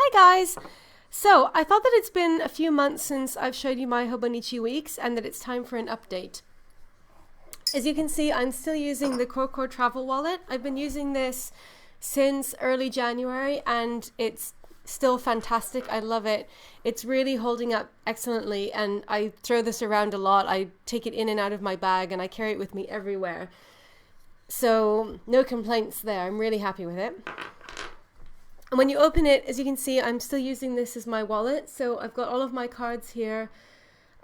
Hi guys! So I thought that it's been a few months since I've showed you my Hobonichi Weeks and that it's time for an update. As you can see, I'm still using the Core travel wallet. I've been using this since early January and it's still fantastic. I love it. It's really holding up excellently and I throw this around a lot. I take it in and out of my bag and I carry it with me everywhere. So no complaints there. I'm really happy with it. And when you open it, as you can see, I'm still using this as my wallet. So I've got all of my cards here.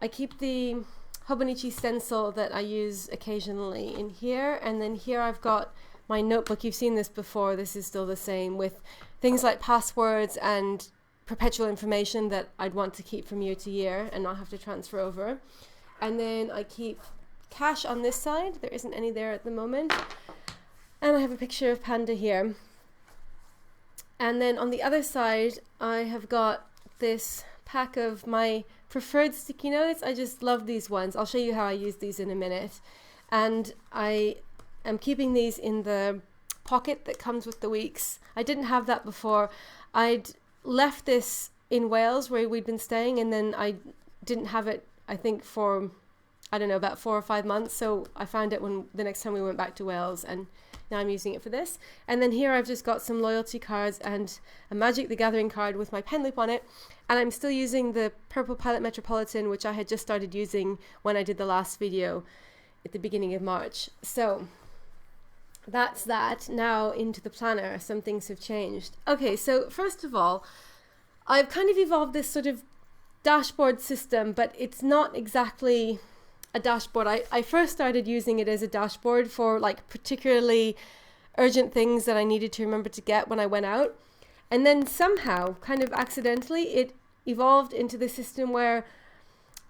I keep the Hobonichi stencil that I use occasionally in here. And then here I've got my notebook. You've seen this before. This is still the same with things like passwords and perpetual information that I'd want to keep from year to year and not have to transfer over. And then I keep cash on this side. There isn't any there at the moment. And I have a picture of Panda here. And then on the other side, I have got this pack of my preferred sticky notes. I just love these ones. I'll show you how I use these in a minute. And I am keeping these in the pocket that comes with the weeks. I didn't have that before. I'd left this in Wales where we'd been staying, and then I didn't have it, I think, for, I don't know, about 4 or 5 months. So I found it when the next time we went back to Wales, and now I'm using it for this. And then here I've just got some loyalty cards and a Magic the Gathering card with my pen loop on it. And I'm still using the Purple Pilot Metropolitan, which I had just started using when I did the last video at the beginning of March. So that's that. Now into the planner. Some things have changed. Okay, so first of all, I've kind of evolved this sort of dashboard system, but it's not exactly a dashboard. I first started using it as a dashboard for like particularly urgent things that I needed to remember to get when I went out. And then somehow, kind of accidentally, it evolved into the system where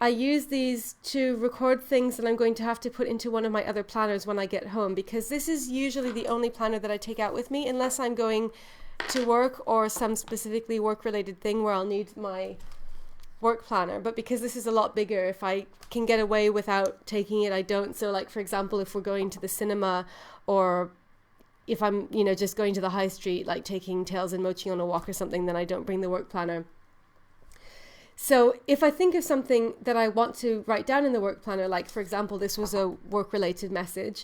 I use these to record things that I'm going to have to put into one of my other planners when I get home, because this is usually the only planner that I take out with me unless I'm going to work or some specifically work-related thing where I'll need my work planner. But because this is a lot bigger, if I can get away without taking it, I don't. So like, for example, if we're going to the cinema, or if I'm, you know, just going to the high street, like taking Tails and Mochi on a walk or something, then I don't bring the work planner. So if I think of something that I want to write down in the work planner, like for example, this was a work-related message,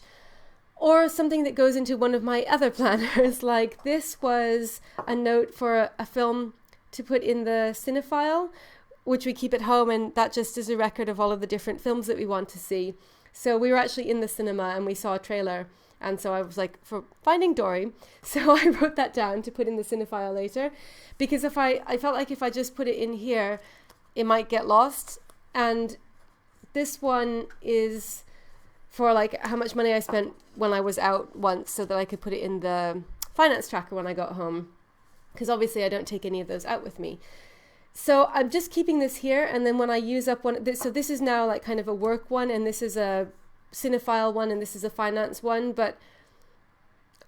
or something that goes into one of my other planners, like this was a note for a film to put in the cinephile, which we keep at home, and that just is a record of all of the different films that we want to see. So we were actually in the cinema and we saw a trailer, and so I was like, for Finding Dory, so I wrote that down to put in the cinephile later, because if I felt like if I just put it in here, it might get lost. And this one is for like how much money I spent when I was out once, so that I could put it in the finance tracker when I got home, because obviously I don't take any of those out with me. So I'm just keeping this here, and then when I use up one, so this is now like kind of a work one, and this is a cinephile one, and this is a finance one, but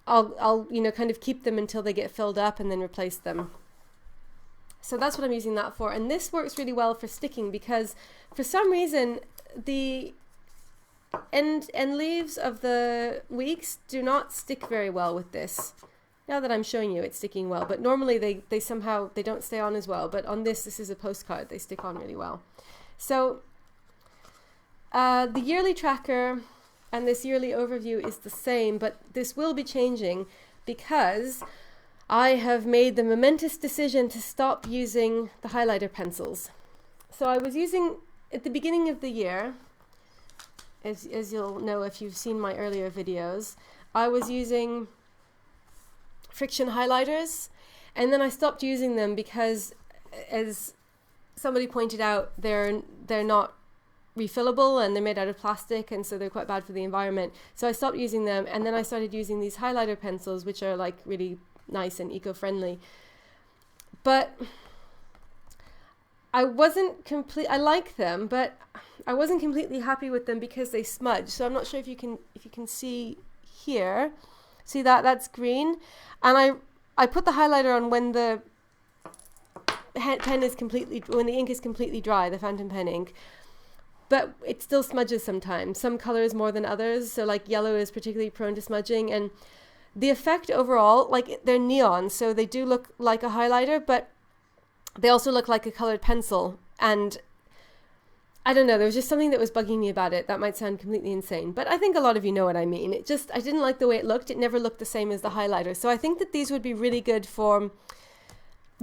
I'll you know, kind of keep them until they get filled up and then replace them. So that's what I'm using that for. And this works really well for sticking, because for some reason the end leaves of the weeks do not stick very well with this. Now that I'm showing you, it's sticking well, but normally they somehow, they don't stay on as well. But on this is a postcard, they stick on really well. So the yearly tracker and this yearly overview is the same, but this will be changing because I have made the momentous decision to stop using the highlighter pencils. So I was using, at the beginning of the year, as you'll know if you've seen my earlier videos, I was using friction highlighters, and then I stopped using them because, as somebody pointed out, they're not refillable and they're made out of plastic, and so they're quite bad for the environment. So I stopped using them, and then I started using these highlighter pencils, which are like really nice and eco-friendly. But I like them, but I wasn't completely happy with them because they smudge. So I'm not sure if you can see here. See that's green, and I put the highlighter on when the pen is when the ink is completely dry, the fountain pen ink, but it still smudges sometimes. Some colors more than others, so like yellow is particularly prone to smudging, and the effect overall, like they're neon, so they do look like a highlighter, but they also look like a colored pencil. And I don't know, there was just something that was bugging me about it. That might sound completely insane, but I think a lot of you know what I mean. I didn't like the way it looked. It never looked the same as the highlighter. So I think that these would be really good for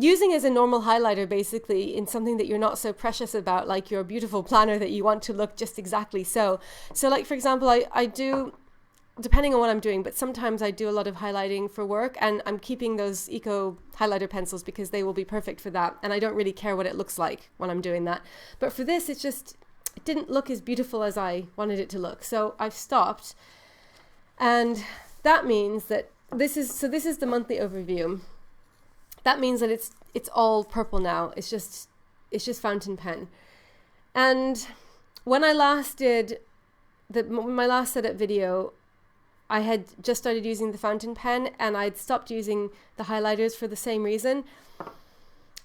using as a normal highlighter, basically, in something that you're not so precious about, like your beautiful planner that you want to look just exactly so. So like, for example, I do, depending on what I'm doing, but sometimes I do a lot of highlighting for work, and I'm keeping those eco highlighter pencils because they will be perfect for that. And I don't really care what it looks like when I'm doing that. But for this, it didn't look as beautiful as I wanted it to look. So I've stopped. And that means that this is the monthly overview. That means that it's all purple now. It's just fountain pen. And when I last did my last setup video, I had just started using the fountain pen, and I'd stopped using the highlighters for the same reason.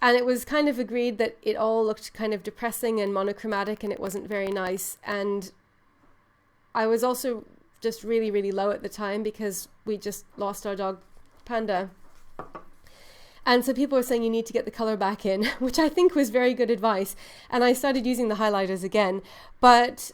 And it was kind of agreed that it all looked kind of depressing and monochromatic, and it wasn't very nice. And I was also just really, really low at the time because we just lost our dog Panda. And so people were saying you need to get the color back in, which I think was very good advice. And I started using the highlighters again, but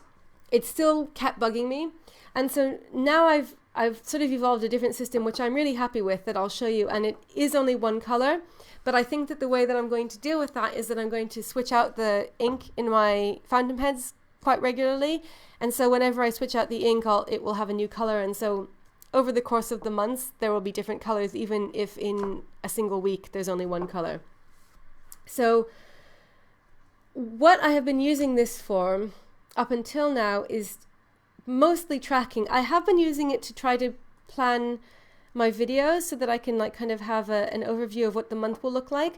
it still kept bugging me. And so now I've sort of evolved a different system, which I'm really happy with, that I'll show you. And it is only one color, but I think that the way that I'm going to deal with that is that I'm going to switch out the ink in my fountain pens quite regularly. And so whenever I switch out the ink, it will have a new color. And so over the course of the months, there will be different colors, even if in a single week there's only one color. So what I have been using this for up until now is mostly tracking. I have been using it to try to plan my videos so that I can like kind of have an overview of what the month will look like.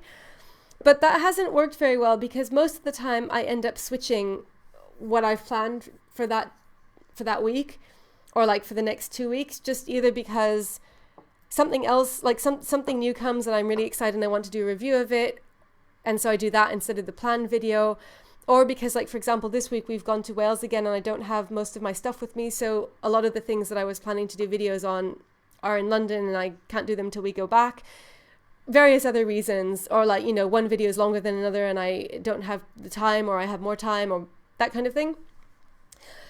But that hasn't worked very well because most of the time I end up switching what I've planned for that week, or like for the next 2 weeks, just either because something else, like something new comes and I'm really excited and I want to do a review of it, and so I do that instead of the planned video, or because, like, for example, this week we've gone to Wales again and I don't have most of my stuff with me, so a lot of the things that I was planning to do videos on are in London and I can't do them till we go back. Various other reasons, or like, you know, one video is longer than another and I don't have the time, or I have more time, or that kind of thing.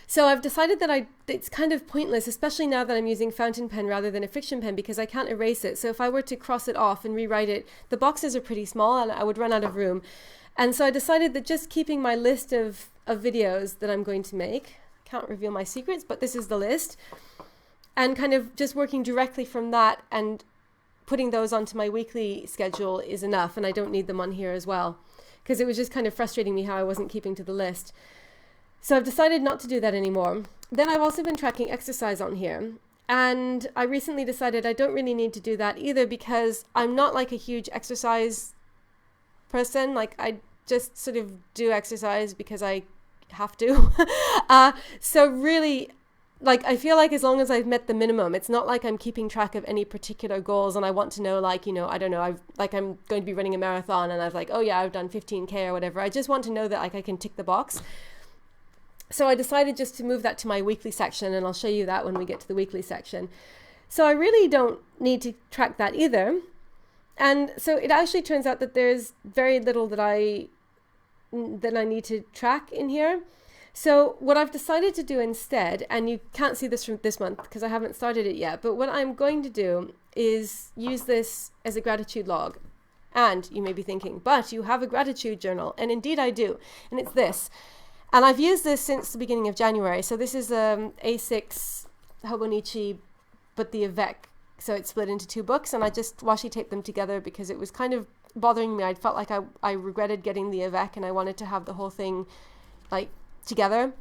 So I've decided that it's kind of pointless, especially now that I'm using fountain pen rather than a friction pen, because I can't erase it. So if I were to cross it off and rewrite it, the boxes are pretty small and I would run out of room. And so I decided that just keeping my list of videos that I'm going to make, I can't reveal my secrets, but this is the list, and kind of just working directly from that and putting those onto my weekly schedule is enough. And I don't need them on here as well, because it was just kind of frustrating me how I wasn't keeping to the list. So I've decided not to do that anymore. Then I've also been tracking exercise on here. And I recently decided I don't really need to do that either, because I'm not like a huge exercise person. Like, I just sort of do exercise because I have to. So really, like, I feel like as long as I've met the minimum, it's not like I'm keeping track of any particular goals and I want to know, like, you know, I don't know, I'm going to be running a marathon and I've like, oh yeah, I've done 15K or whatever. I just want to know that like I can tick the box. So I decided just to move that to my weekly section, and I'll show you that when we get to the weekly section. So I really don't need to track that either. And so it actually turns out that there's very little that I need to track in here. So what I've decided to do instead, and you can't see this from this month because I haven't started it yet, but what I'm going to do is use this as a gratitude log. And you may be thinking, but you have a gratitude journal. And indeed I do. And it's this. And I've used this since the beginning of January. So this is A6 Hobonichi, but the Avec. So it's split into 2 books, and I just washi taped them together because it was kind of bothering me. I felt like I regretted getting the Avec, and I wanted to have the whole thing like together.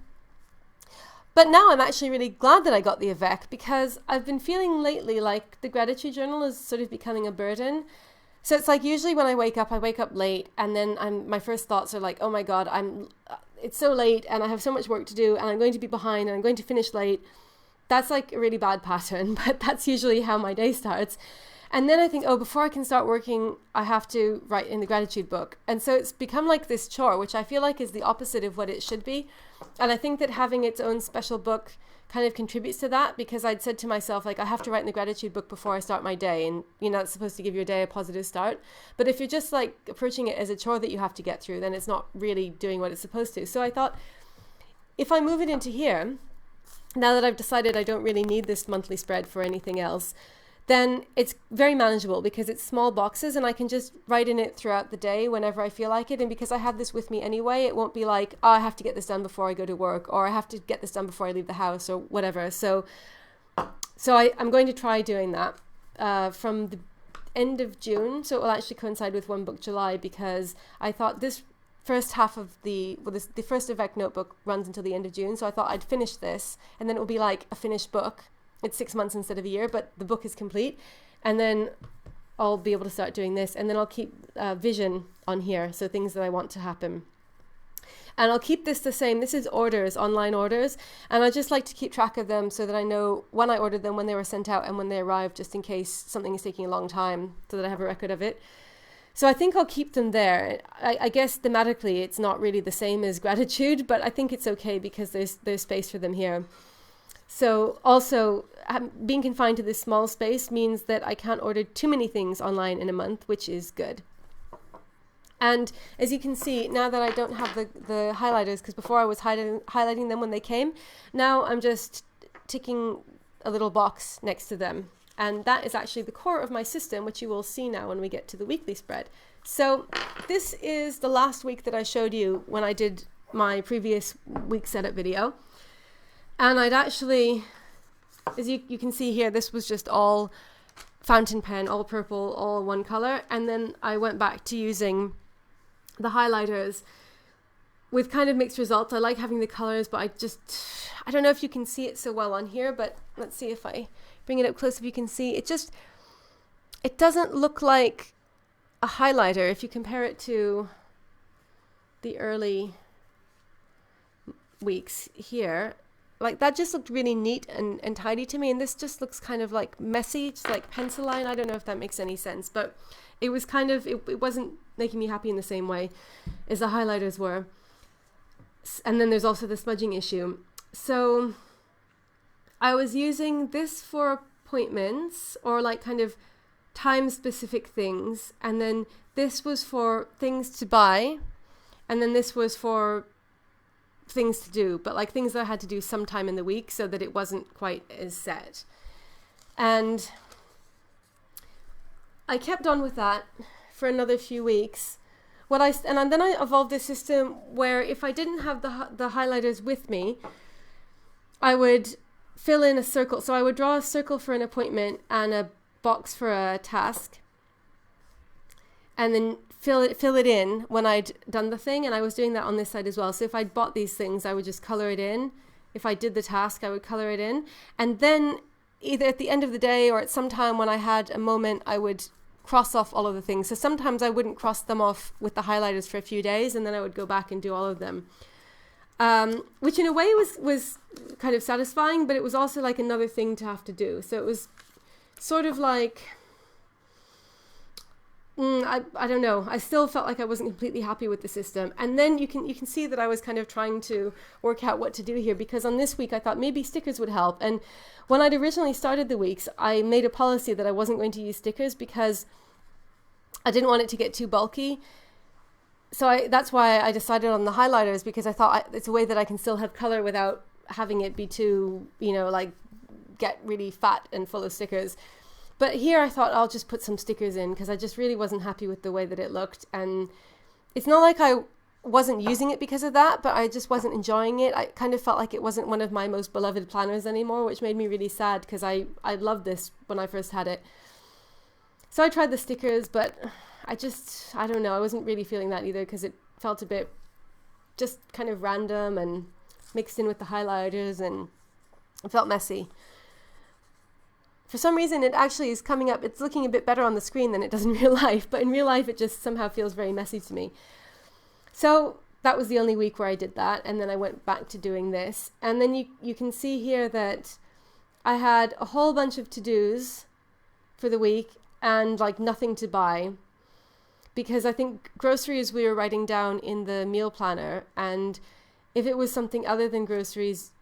But now I'm actually really glad that I got the Avec, because I've been feeling lately like the gratitude journal is sort of becoming a burden. So it's like usually when I wake up late, and then my first thoughts are like, oh my God, it's so late and I have so much work to do and I'm going to be behind and I'm going to finish late. That's like a really bad pattern, but that's usually how my day starts. And then I think, oh, before I can start working, I have to write in the gratitude book. And so it's become like this chore, which I feel like is the opposite of what it should be. And I think that having its own special book kind of contributes to that, because I'd said to myself, like, I have to write in the gratitude book before I start my day. And, you know, it's supposed to give your day a positive start. But if you're just like approaching it as a chore that you have to get through, then it's not really doing what it's supposed to. So I thought, if I move it into here, now that I've decided I don't really need this monthly spread for anything else, then it's very manageable because it's small boxes and I can just write in it throughout the day whenever I feel like it. And because I have this with me anyway, it won't be like, oh, I have to get this done before I go to work, or I have to get this done before I leave the house, or whatever. So I'm going to try doing that from the end of June. So it will actually coincide with One Book July, because I thought this first half of the first Avec notebook runs until the end of June. So I thought I'd finish this and then it will be like a finished book. It's 6 months instead of a year, but the book is complete. And then I'll be able to start doing this. And then I'll keep vision on here, so things that I want to happen. And I'll keep this the same. This is orders, online orders. And I just like to keep track of them so that I know when I ordered them, when they were sent out, and when they arrived, just in case something is taking a long time, so that I have a record of it. So I think I'll keep them there. I guess thematically it's not really the same as gratitude, but I think it's okay because there's space for them here. So also being confined to this small space means that I can't order too many things online in a month, which is good. And as you can see, now that I don't have the highlighters, because before I was highlighting them when they came, now I'm just ticking a little box next to them. And that is actually the core of my system, which you will see now when we get to the weekly spread. So this is the last week that I showed you when I did my previous week setup video. And I'd actually, as you can see here, this was just all fountain pen, all purple, all one color. And then I went back to using the highlighters with kind of mixed results. I like having the colors, but I don't know if you can see it so well on here, but let's see if I bring it up close, if you can see. It doesn't look like a highlighter if you compare it to the early weeks here. Like, that just looked really neat and tidy to me, and this just looks kind of like messy, just like pencil line. I don't know if that makes any sense, but it was kind of, it wasn't making me happy in the same way as the highlighters were. And then there's also the smudging issue. So I was using this for appointments or like kind of time-specific things, and then this was for things to buy, and then this was for things to do, but like things that I had to do sometime in the week, so that it wasn't quite as set. And I kept on with that for another few weeks. And then I evolved this system where if I didn't have the highlighters with me, I would fill in a circle. So I would draw a circle for an appointment and a box for a task, and then fill it in when I'd done the thing. And I was doing that on this side as well. So if I'd bought these things, I would just color it in. If I did the task, I would color it in. And then either at the end of the day or at some time when I had a moment, I would cross off all of the things. So sometimes I wouldn't cross them off with the highlighters for a few days, and then I would go back and do all of them. Which in a way was kind of satisfying, but it was also like another thing to have to do. So it was sort of like, I don't know. I still felt like I wasn't completely happy with the system. And then you can see that I was kind of trying to work out what to do here, because on this week I thought maybe stickers would help. And when I'd originally started the weeks, I made a policy that I wasn't going to use stickers because I didn't want it to get too bulky. So that's why I decided on the highlighters, because I thought it's a way that I can still have color without having it be too, like get really fat and full of stickers. But here I thought I'll just put some stickers in, because I just really wasn't happy with the way that it looked. And it's not like I wasn't using it because of that, but I just wasn't enjoying it. I kind of felt like it wasn't one of my most beloved planners anymore, which made me really sad, because I loved this when I first had it. So I tried the stickers, but I don't know, I wasn't really feeling that either, because it felt a bit just kind of random and mixed in with the highlighters, and it felt messy. For some reason, it actually is coming up, it's looking a bit better on the screen than it does in real life, but in real life, it just somehow feels very messy to me. So that was the only week where I did that, and then I went back to doing this. And then you can see here that I had a whole bunch of to-dos for the week, and like nothing to buy, because I think groceries we were writing down in the meal planner, and if it was something other than groceries,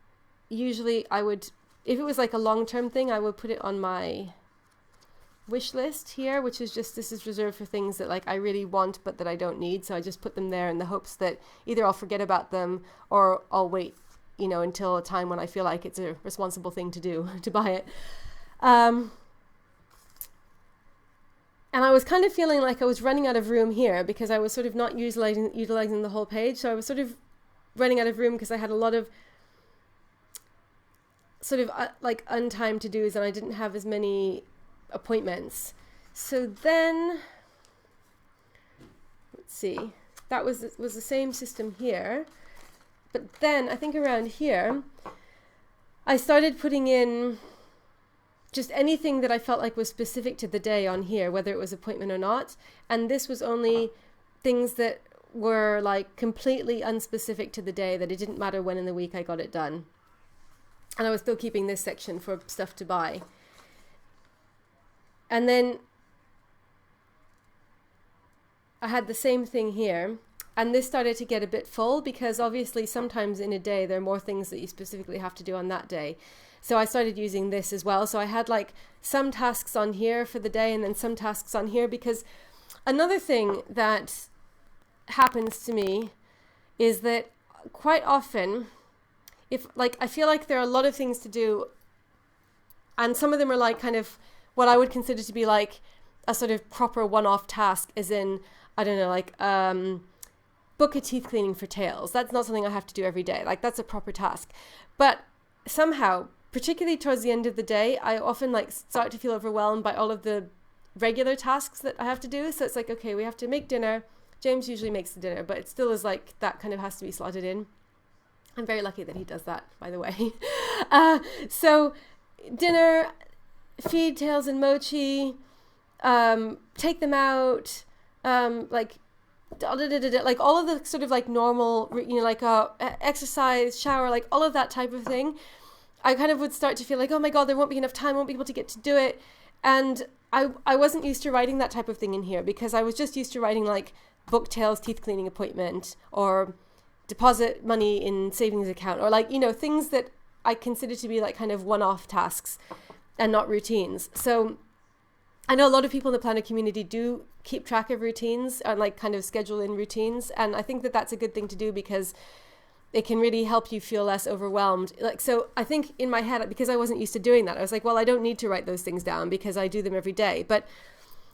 usually I would, if it was like a long-term thing, I would put it on my wish list here, which is just, this is reserved for things that like I really want but that I don't need, so I just put them there in the hopes that either I'll forget about them or I'll wait, you know, until a time when I feel like it's a responsible thing to do to buy it. And I was kind of feeling like I was running out of room here because I was sort of not utilizing the whole page, so I was sort of running out of room because I had a lot of sort of like untimed to-dos, and I didn't have as many appointments. So then, let's see, that was the same system here, but then I think around here I started putting in just anything that I felt like was specific to the day on here, whether it was appointment or not, and this was only things that were like completely unspecific to the day, that it didn't matter when in the week I got it done. And I was still keeping this section for stuff to buy. And then I had the same thing here, and this started to get a bit full because obviously sometimes in a day there are more things that you specifically have to do on that day. So I started using this as well. So I had like some tasks on here for the day and then some tasks on here, because another thing that happens to me is that quite often, if like I feel like there are a lot of things to do, and some of them are like kind of what I would consider to be like a sort of proper one-off task, as in, I don't know, like book a teeth cleaning for tails. That's not something I have to do every day. Like that's a proper task. But somehow, particularly towards the end of the day, I often like start to feel overwhelmed by all of the regular tasks that I have to do. So it's like, okay, we have to make dinner. James usually makes the dinner, but it still is like that kind of has to be slotted in. I'm very lucky that he does that, by the way. So dinner, feed Tails and Mochi, take them out, like all of the sort of like normal, you know, like exercise, shower, like all of that type of thing. I kind of would start to feel like, oh my God, there won't be enough time, I won't be able to get to do it. And I wasn't used to writing that type of thing in here, because I was just used to writing like book Tails teeth cleaning appointment, or deposit money in savings account, or like, you know, things that I consider to be like kind of one-off tasks and not routines. So I know a lot of people in the planner community do keep track of routines and like kind of schedule in routines. And I think that that's a good thing to do, because it can really help you feel less overwhelmed. Like, so I think in my head, because I wasn't used to doing that, I was like, well, I don't need to write those things down because I do them every day. But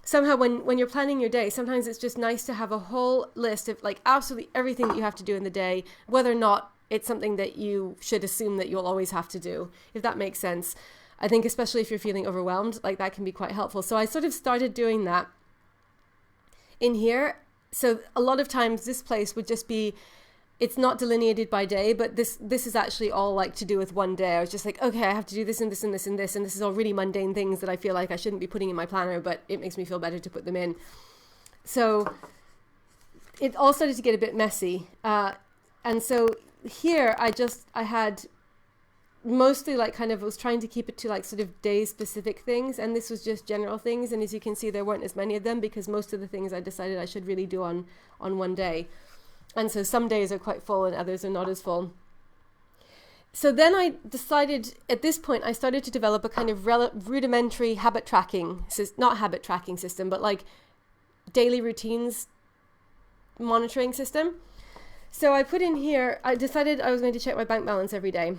somehow when you're planning your day, sometimes it's just nice to have a whole list of like absolutely everything that you have to do in the day, whether or not it's something that you should assume that you'll always have to do, if that makes sense. I think especially if you're feeling overwhelmed, like that can be quite helpful. So I sort of started doing that in here. So a lot of times this place would just be, it's not delineated by day, but this is actually all like to do with one day. I was just like, okay, I have to do this and this and this and this, and this is all really mundane things that I feel like I shouldn't be putting in my planner, but it makes me feel better to put them in. So it all started to get a bit messy. And so here I had mostly like kind of was trying to keep it to like sort of day specific things, and this was just general things. And as you can see, there weren't as many of them because most of the things I decided I should really do on one day. And so some days are quite full and others are not as full. So then I decided, at this point, I started to develop a kind of rudimentary habit tracking, not habit tracking system, but like daily routines monitoring system. So I put in here, I decided I was going to check my bank balance every day,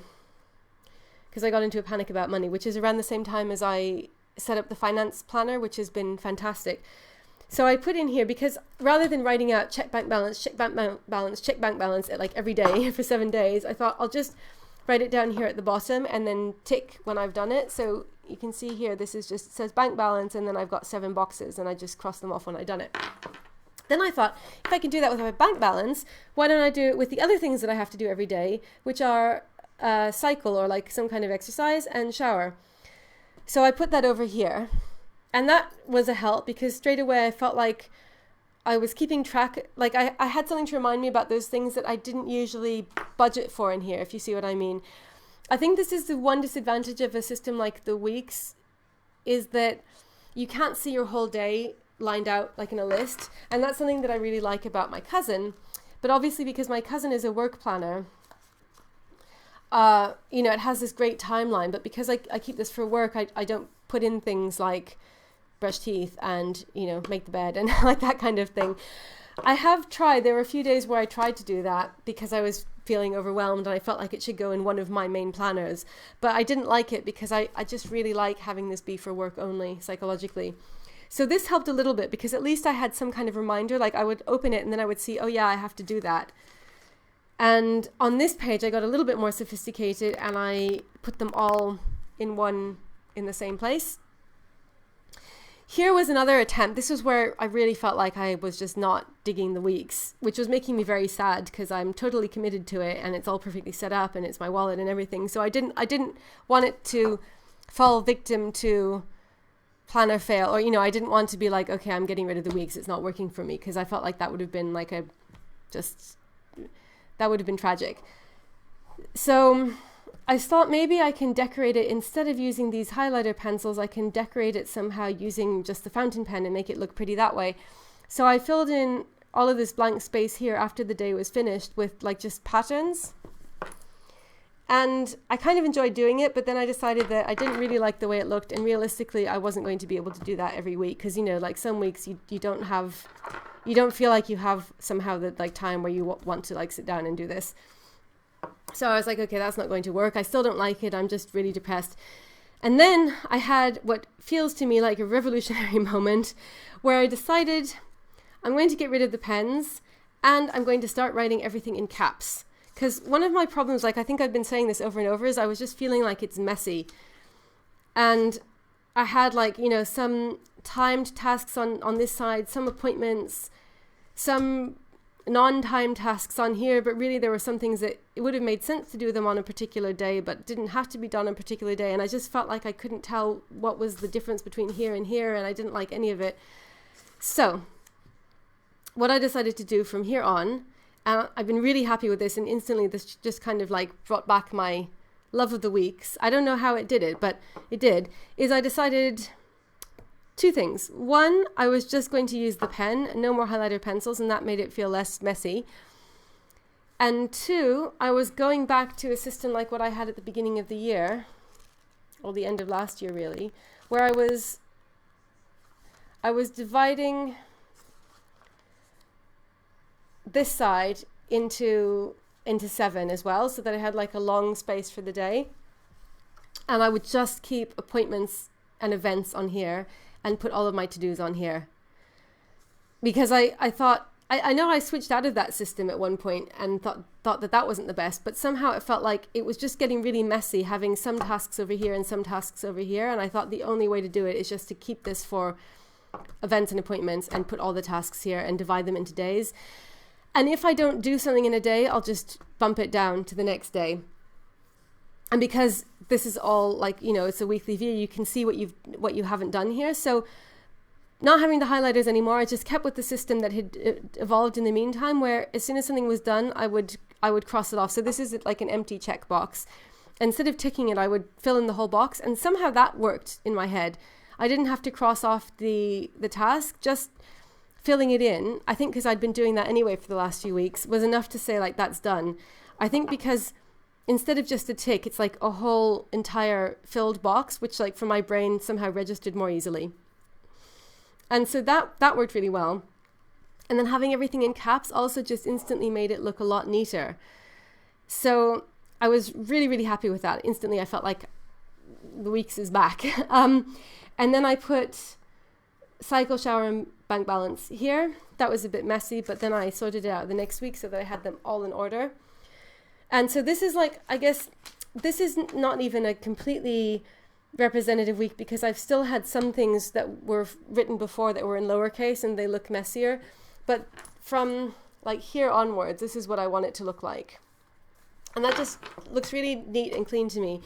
because I got into a panic about money, which is around the same time as I set up the finance planner, which has been fantastic. So I put in here, because rather than writing out check bank balance, check bank balance, check bank balance at like every day for 7 days, I thought I'll just write it down here at the bottom and then tick when I've done it. So you can see here, this is just, it says bank balance, and then I've got 7 boxes and I just cross them off when I've done it. Then I thought, if I can do that with my bank balance, why don't I do it with the other things that I have to do every day, which are cycle or like some kind of exercise and shower. So I put that over here. And that was a help, because straight away I felt like I was keeping track, like I had something to remind me about those things that I didn't usually budget for in here, if you see what I mean. I think this is the one disadvantage of a system like the Weeks, is that you can't see your whole day lined out like in a list. And that's something that I really like about my cousin. But obviously because my cousin is a work planner, you know, it has this great timeline, but because I keep this for work, I don't put in things like brush teeth and, you know, make the bed and like that kind of thing. I have tried, there were a few days where I tried to do that because I was feeling overwhelmed and I felt like it should go in one of my main planners, but I didn't like it because I just really like having this be for work only psychologically. So this helped a little bit because at least I had some kind of reminder, like I would open it and then I would see, oh yeah, I have to do that. And on this page, I got a little bit more sophisticated and I put them all in the same place. Here was another attempt. This was where I really felt like I was just not digging the weeks, which was making me very sad because I'm totally committed to it and it's all perfectly set up and it's my wallet and everything. So I didn't want it to fall victim to planner fail, or, you know, I didn't want to be like, okay, I'm getting rid of the weeks, it's not working for me, because I felt like that would have been like that would have been tragic. So I thought maybe I can decorate it, instead of using these highlighter pencils, I can decorate it somehow using just the fountain pen and make it look pretty that way. So I filled in all of this blank space here after the day was finished with like just patterns. And I kind of enjoyed doing it, but then I decided that I didn't really like the way it looked, and realistically I wasn't going to be able to do that every week, because, you know, like some weeks you don't feel like you have somehow the like time where you want to like sit down and do this. So I was like, okay, that's not going to work. I still don't like it. I'm just really depressed. And then I had what feels to me like a revolutionary moment where I decided I'm going to get rid of the pens and I'm going to start writing everything in caps. Because one of my problems, like I think I've been saying this over and over, is I was just feeling like it's messy. And I had like, you know, some timed tasks on this side, some appointments, some non-timed tasks on here, but really there were some things that it would have made sense to do them on a particular day, but didn't have to be done on a particular day. And I just felt like I couldn't tell what was the difference between here and here, and I didn't like any of it. So what I decided to do from here on, and I've been really happy with this, and instantly this just kind of like brought back my love of the weeks. I don't know how it did it, but it did, is I decided two things. One, I was just going to use the pen, no more highlighter pencils, and that made it feel less messy. And two, I was going back to a system like what I had at the beginning of the year, or the end of last year really, where I was dividing this side into 7 as well, so that I had like a long space for the day. And I would just keep appointments and events on here and put all of my to-dos on here. Because I thought, I know I switched out of that system at one point and thought that wasn't the best, but somehow it felt like it was just getting really messy, having some tasks over here and some tasks over here. And I thought the only way to do it is just to keep this for events and appointments and put all the tasks here and divide them into days. And if I don't do something in a day, I'll just bump it down to the next day. And because this is all like, you know, it's a weekly view, you can see what you haven't done here. So not having the highlighters anymore, I just kept with the system that had evolved in the meantime, where as soon as something was done, I would cross it off. So this is like an empty checkbox. Instead of ticking it, I would fill in the whole box, and somehow that worked in my head. I didn't have to cross off the task, just filling it in, I think because I'd been doing that anyway for the last few weeks, was enough to say like that's done. I think because instead of just a tick, it's like a whole entire filled box, which like for my brain somehow registered more easily. And so that worked really well. And then having everything in caps also just instantly made it look a lot neater. So I was really, really happy with that. Instantly I felt like the weeks is back. And then I put cycle, shower, and bank balance here. That was a bit messy, but then I sorted it out the next week so that I had them all in order. And so this is like, I guess, this is not even a completely representative week, because I've still had some things that were written before that were in lowercase and they look messier. But from like here onwards, this is what I want it to look like. And that just looks really neat and clean to me.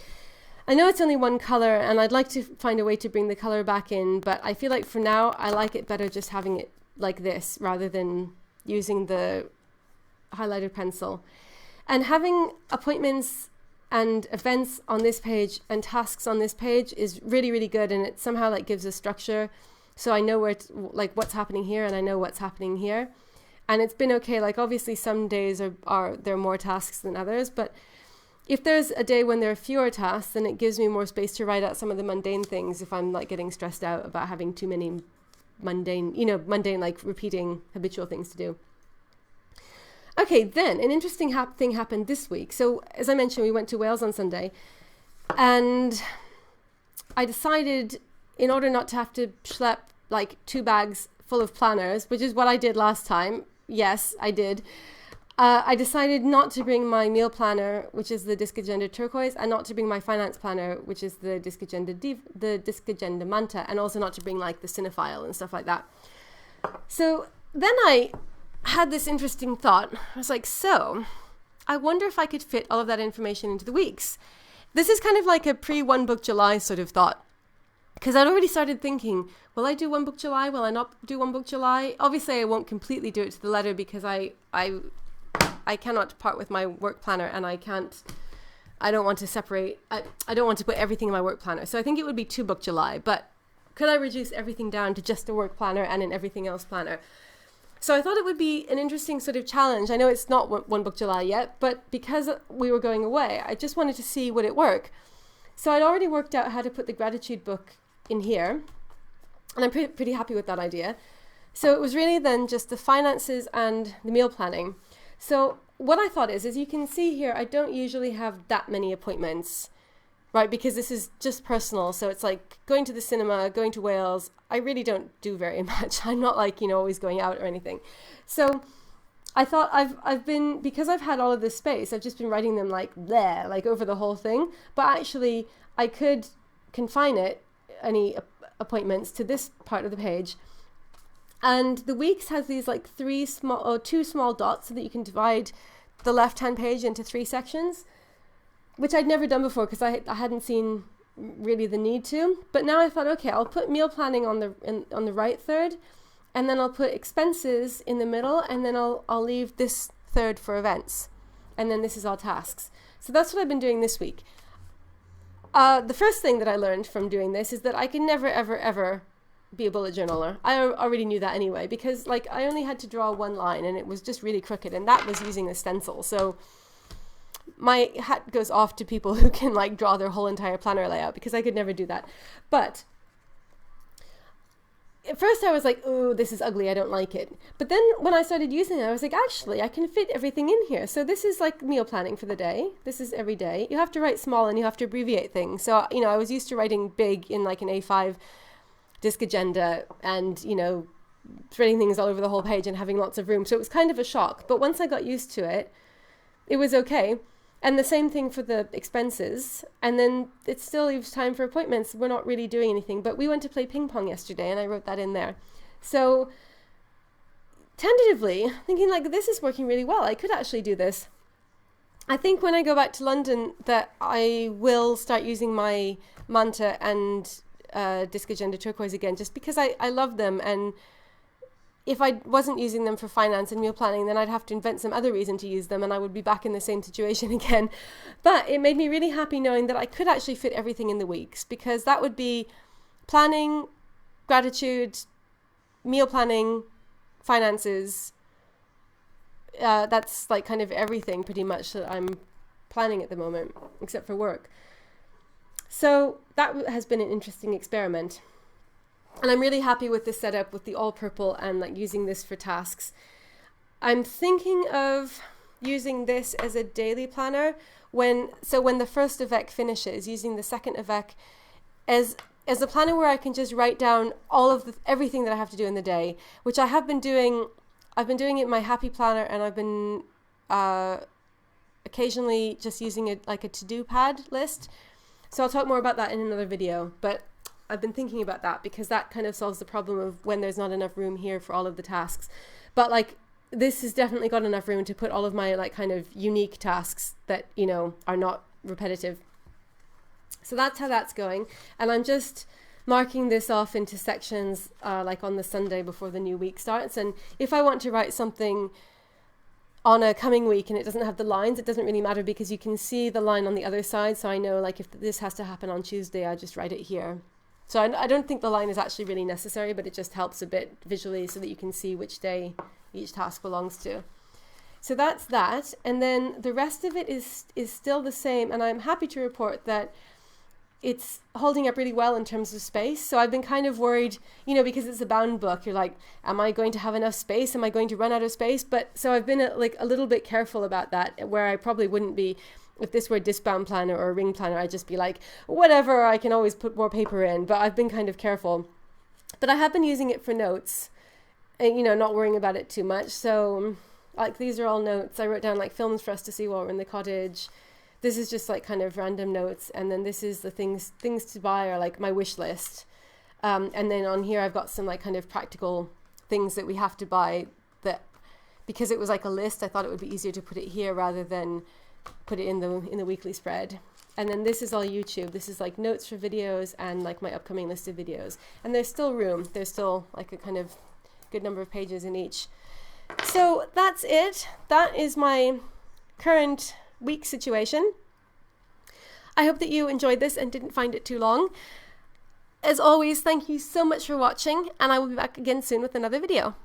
I know it's only one color and I'd like to find a way to bring the color back in, but I feel like for now I like it better just having it like this rather than using the highlighter pencil. And having appointments and events on this page and tasks on this page is really, really good. And it somehow like gives a structure. So I know where like what's happening here and I know what's happening here. And it's been okay. Like obviously some days there are more tasks than others, but if there's a day when there are fewer tasks, then it gives me more space to write out some of the mundane things if I'm like getting stressed out about having too many mundane like repeating habitual things to do. Okay, then an interesting thing happened this week. So as I mentioned, we went to Wales on Sunday, and I decided, in order not to have to schlep like 2 bags full of planners, which is what I did last time. Yes, I did. I decided not to bring my meal planner, which is the Disc Agenda Turquoise, and not to bring my finance planner, which is the Disc Agenda Manta, and also not to bring like the Cinephile and stuff like that. So then I had this interesting thought. I was like, so I wonder if I could fit all of that information into the weeks. This is kind of like a pre-One Book July sort of thought, because I'd already started thinking, will I do One Book July? Will I not do One Book July? Obviously, I won't completely do it to the letter because I cannot part with my work planner, and I don't want to separate, I don't want to put everything in my work planner. So I think it would be 2 Book July, but could I reduce everything down to just a work planner and an everything else planner? So I thought it would be an interesting sort of challenge. I know it's not One Book July yet, but because we were going away, I just wanted to see would it work. So I'd already worked out how to put the gratitude book in here, and I'm pretty happy with that idea. So it was really then just the finances and the meal planning. So what I thought is, as you can see here, I don't usually have that many appointments, right? Because this is just personal. So it's like going to the cinema, going to Wales. I really don't do very much. I'm not like, always going out or anything. So I thought I've been, because I've had all of this space, I've just been writing them like there, like over the whole thing. But actually I could confine any appointments to this part of the page. And the weeks has these like 2 small dots so that you can divide the left-hand page into 3 sections, which I'd never done before because I hadn't seen really the need to. But now I thought, okay, I'll put meal planning on the right third, and then I'll put expenses in the middle, and then I'll leave this third for events, and then this is all tasks. So that's what I've been doing this week. The first thing that I learned from doing this is that I can never, ever, ever be a bullet journaler. I already knew that anyway, because like I only had to draw 1 line and it was just really crooked, and that was using a stencil. So my hat goes off to people who can like draw their whole entire planner layout, because I could never do that. But at first I was like, oh, this is ugly, I don't like it. But then when I started using it, I was like, actually, I can fit everything in here. So this is like meal planning for the day. This is every day. You have to write small and you have to abbreviate things. So, I was used to writing big in like an A5 disc agenda and, spreading things all over the whole page and having lots of room. So it was kind of a shock. But once I got used to it, it was okay. And the same thing for the expenses. And then it still leaves time for appointments. We're not really doing anything. But we went to play ping pong yesterday and I wrote that in there. So tentatively thinking like, this is working really well. I could actually do this. I think when I go back to London that I will start using my Manta and Disc Agenda Turquoise again, just because I love them. And if I wasn't using them for finance and meal planning, then I'd have to invent some other reason to use them, and I would be back in the same situation again. But it made me really happy knowing that I could actually fit everything in the weeks, because that would be planning, gratitude, meal planning, finances. That's like kind of everything pretty much that I'm planning at the moment, except for work. So that has been an interesting experiment. And I'm really happy with this setup with the all purple and like using this for tasks. I'm thinking of using this as a daily planner when the first avec finishes, using the second avec as a planner where I can just write down all of everything that I have to do in the day, which I have been doing. I've been doing it in my happy planner, and I've been occasionally just using it like a to-do pad list. So I'll talk more about that in another video, but I've been thinking about that because that kind of solves the problem of when there's not enough room here for all of the tasks. But like this has definitely got enough room to put all of my like kind of unique tasks that, are not repetitive. So that's how that's going. And I'm just marking this off into sections like on the Sunday before the new week starts. And if I want to write something on a coming week and it doesn't have the lines, it doesn't really matter because you can see the line on the other side. So I know like if this has to happen on Tuesday, I just write it here. So I don't think the line is actually really necessary, but it just helps a bit visually so that you can see which day each task belongs to. So that's that. And then the rest of it is still the same. And I'm happy to report that it's holding up really well in terms of space. So I've been kind of worried, you know, because it's a bound book, you're like, am I going to have enough space? Am I going to run out of space? But so I've been like a little bit careful about that, where I probably wouldn't be, if this were a disc bound planner or a ring planner, I'd just be like, whatever, I can always put more paper in. But I've been kind of careful. But I have been using it for notes and, you know, not worrying about it too much. So like these are all notes. I wrote down like films for us to see while we're in the cottage. This is just like kind of random notes. And then this is the things to buy, or like my wish list. And then on here, I've got some like kind of practical things that we have to buy, that because it was like a list, I thought it would be easier to put it here rather than put it in the weekly spread. And then this is all YouTube. This is like notes for videos and like my upcoming list of videos. And there's still room. There's still like a kind of good number of pages in each. So that's it. That is my current week situation. I hope that you enjoyed this and didn't find it too long. As always, thank you so much for watching, and I will be back again soon with another video.